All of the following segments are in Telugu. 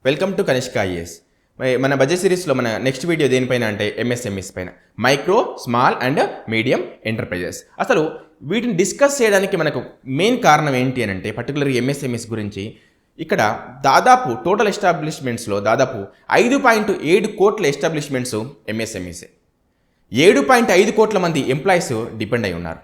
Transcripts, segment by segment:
Welcome to Kanishka IAS. మన బడ్జెట్ సిరీస్లో మన నెక్స్ట్ వీడియో దేనిపైన అంటే ఎంఎస్ఎంఈస్ పైన, micro, small and medium enterprises. అసలు వీటిని డిస్కస్ చేయడానికి మనకు మెయిన్ కారణం ఏంటి అని అంటే పర్టికులర్గా ఎంఎస్ఎంఈస్ గురించి ఇక్కడ దాదాపు టోటల్ ఎస్టాబ్లిష్మెంట్స్లో దాదాపు 5.7 కోట్ల ఎస్టాబ్లిష్మెంట్స్ ఎంఎస్ఎంఈసే. 7.5 కోట్ల మంది ఎంప్లాయీస్ డిపెండ్ అయి ఉన్నారు.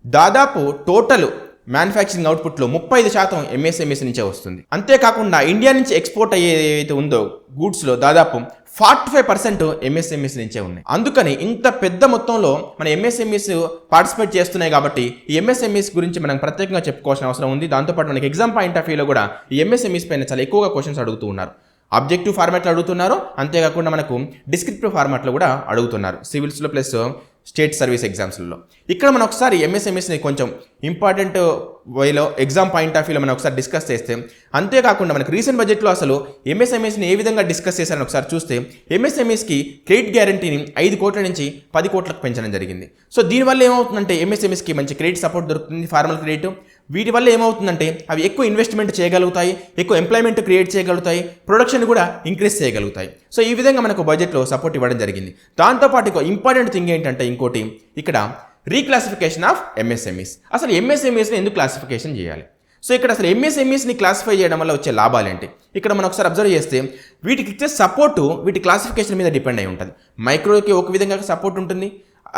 దాదాపు టోటల్ మ్యానుఫ్యాక్చరింగ్ అవుట్పుట్లో 35% ఎంఎస్ఎంఈస్ నుంచే వస్తుంది. అంతేకాకుండా ఇండియా నుంచి ఎక్స్పోర్ట్ అయ్యేదైతే ఉందో గూడ్స్లో దాదాపు 45% ఎంఎస్ఎంఈస్ నుంచే ఉన్నాయి. అందుకని ఇంత పెద్ద మొత్తంలో మన ఎంఎస్ఎంఈస్ పార్టిసిపేట్ చేస్తున్నాయి కాబట్టి ఈ ఎంఎస్ఎంఈస్ గురించి మనం ప్రత్యేకంగా చెప్పుకోవాల్సిన అవసరం ఉంది. దాంతోపాటు మనకి ఎగ్జామ్ పాయింట్ ఆఫ్ వ్యూలో కూడా ఈ ఎంఎస్ఎంఈస్ పైన చాలా ఎక్కువగా క్వశ్చన్స్ అడుగుతూ ఉన్నారు. ఆబ్జెక్టివ్ ఫార్మాట్లో అడుగుతున్నారు, అంతేకాకుండా మనకు డిస్క్రిప్టివ్ ఫార్మాట్లో కూడా అడుగుతున్నారు సివిల్స్లో ప్లస్ స్టేట్ సర్వీస్ ఎగ్జామ్స్లో. ఇక్కడ మనం ఒకసారి ఎంఎస్ఎంఈస్ని కొంచెం ఇంపార్టెంట్ వేలో ఎగ్జామ్ పాయింట్ ఆఫ్ వ్యూలో మనం ఒకసారి డిస్కస్ చేస్తే, అంతేకాకుండా మనకు రీసెంట్ బడ్జెట్లో అసలు ఎంఎస్ఎంఈస్ని ఏ విధంగా డిస్కస్ చేశారని ఒకసారి చూస్తే ఎంఎస్ఎంఈస్కి క్రెడిట్ గ్యారంటీని 5 కోట్ల నుంచి 10 కోట్లకు పెంచడం జరిగింది. సో దీనివల్ల ఏమవుతుందంటే ఎంఎస్ఎంఈస్కి మంచి క్రెడిట్ సపోర్ట్ దొరుకుతుంది, ఫార్మల్ క్రెడిట్. వీటి వల్ల ఏమవుతుందంటే అవి ఎక్కువ ఇన్వెస్ట్మెంట్ చేయగలుగుతాయి, ఎక్కువ ఎంప్లాయ్మెంట్ క్రియేట్ చేయగలుగుతాయి, ప్రొడక్షన్ కూడా ఇంక్రీజ్ చేయగలుగుతాయి. సో ఈ విధంగా మనకు బడ్జెట్లో సపోర్ట్ ఇవ్వడం జరిగింది. దాంతోపాటు ఇంపార్టెంట్ థింగ్ ఏంటంటే ఇంకోటి ఇక్కడ రీక్లాసిఫికేషన్ ఆఫ్ ఎంఎస్ఎంఈస్. అసలు ఎంఎస్ఎంఈస్ని ఎందుకు క్లాసిఫికేషన్ చేయాలి? సో ఇక్కడ అసలు ఎంఎస్ఎంఈస్ని క్లాసిఫై చేయడం వల్ల వచ్చే లాభాలు ఏంటి? ఇక్కడ మనం ఒకసారి అబ్జర్వ్ చేస్తే వీటికి ఇచ్చే సపోర్టు వీటి క్లాసిఫికేషన్ మీద డిపెండ్ అయి ఉంటుంది. మైక్రోకి ఒక విధంగా సపోర్ట్ ఉంటుంది,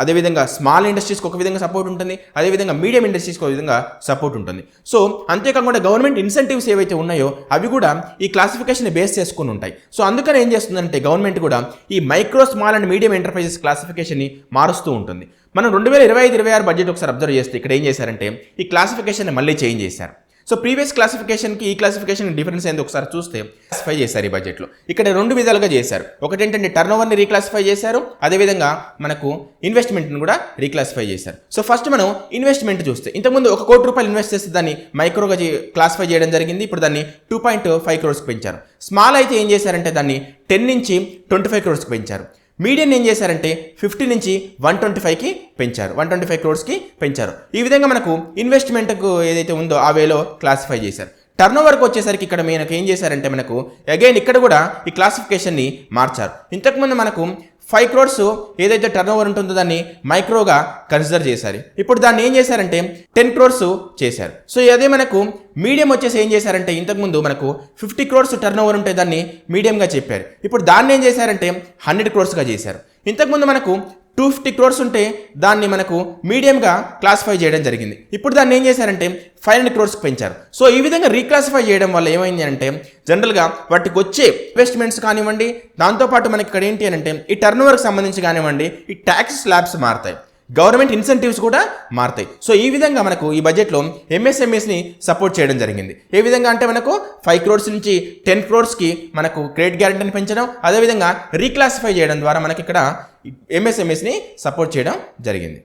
అదేవిధంగా స్మాల్ ఇండస్ట్రీస్కి ఒక విధంగా సపోర్ట్ ఉంటుంది, అదేవిధంగా మీడియం ఇండస్ట్రీస్కి ఒక విధంగా సపోర్ట్ ఉంటుంది. సో అంతేకాకుండా గవర్నమెంట్ ఇన్సెంటివ్స్ ఏవైతే ఉన్నాయో అవి కూడా ఈ క్లాసిఫికేషన్ బేస్ చేసుకుని ఉంటాయి. సో అందుకని ఏం చేస్తుందంటే గవర్నమెంట్ కూడా ఈ micro, small and medium enterprises క్లాసిఫికేషన్ని మారుస్తూ ఉంటుంది. మనం 2025-26 బడ్జెట్ ఒకసారి అబ్జర్వ్ చేస్తే ఇక్కడ ఏం చేశారంటే ఈ క్లాసిఫికేషన్ని మళ్ళీ చేంజ్ చేశారు. సో ప్రీవియస్ క్లాసిఫికేషన్కి ఈ క్లాసిఫికేషన్ డిఫరెన్స్ ఏంది ఒకసారి చూస్తే క్లాసిఫై చేశారు ఈ బడ్జెట్లో. ఇక్కడ 2 విధాలుగా చేశారు. ఒకటి ఏంటంటే టర్న్ ఓవర్ని రీక్లాసిఫై చేశారు, అదేవిధంగా మనకు ఇన్వెస్ట్మెంట్ని కూడా రీక్లాసిఫై చేశారు. సో ఫస్ట్ మనం ఇన్వెస్ట్మెంట్ చూస్తే ఇంతకుముందు 1 కోటి రూపాయలు ఇన్వెస్ట్ చేస్తే దాన్ని మైక్రోగా క్లాసిఫై చేయడం జరిగింది. ఇప్పుడు దాన్ని 2.5 crores పెంచారు. స్మాల్ అయితే ఏం చేశారంటే దాన్ని 10 నుంచి 25 crores పెంచారు. మీడియం ఏం చేశారంటే 50 నుంచి 125కి పెంచారు, 125 crores పెంచారు. ఈ విధంగా మనకు ఇన్వెస్ట్మెంట్కు ఏదైతే ఉందో ఆ వేలో క్లాసిఫై చేశారు. టర్న్ ఓవర్కి వచ్చేసరికి ఇక్కడ మనకు ఏం చేశారంటే మనకు అగైన్ ఇక్కడ కూడా ఈ క్లాసిఫికేషన్ని మార్చారు. ఇంతకుముందు మనకు 5 crores ఏదైతే టర్న్ ఓవర్ ఉంటుందో దాన్ని మైక్రోగా కన్సిడర్ చేశారు. ఇప్పుడు దాన్ని ఏం చేశారంటే 10 crores చేశారు. సో అదే మనకు మీడియం వచ్చేసి ఏం చేశారంటే ఇంతకుముందు మనకు 50 crores టర్న్ ఓవర్ ఉంటే దాన్ని మీడియంగా చెప్పారు. ఇప్పుడు దాన్ని ఏం చేశారంటే 100 crores చేశారు. ఇంతకుముందు మనకు 250 crores ఉంటే దాన్ని మనకు మీడియంగా క్లాసిఫై చేయడం జరిగింది. ఇప్పుడు దాన్ని ఏం చేశారంటే 500 crores పెంచారు. సో ఈ విధంగా రీక్లాసిఫై చేయడం వల్ల ఏమైంది అంటే జనరల్గా వాటికి వచ్చే ఇన్వెస్ట్మెంట్స్ కానివ్వండి, దాంతోపాటు మనకి ఇక్కడ ఏంటి అంటే ఈ టర్న్ ఓవర్కి సంబంధించి కానివ్వండి ఈ ట్యాక్స్ స్లాబ్స్ మారుతాయి, గవర్నమెంట్ ఇన్సెంటివ్స్ కూడా మారుతాయి. సో ఈ విధంగా మనకు ఈ బడ్జెట్లో ఎంఎస్ఎంఈస్ని సపోర్ట్ చేయడం జరిగింది. ఏ విధంగా అంటే మనకు 5 crores నుంచి 10 crores మనకు క్రెడిట్ గ్యారెంటీని పెంచడం, అదేవిధంగా రీక్లాసిఫై చేయడం ద్వారా మనకి ఇక్కడ ఎంఎస్ఎంఈస్ని సపోర్ట్ చేయడం జరిగింది.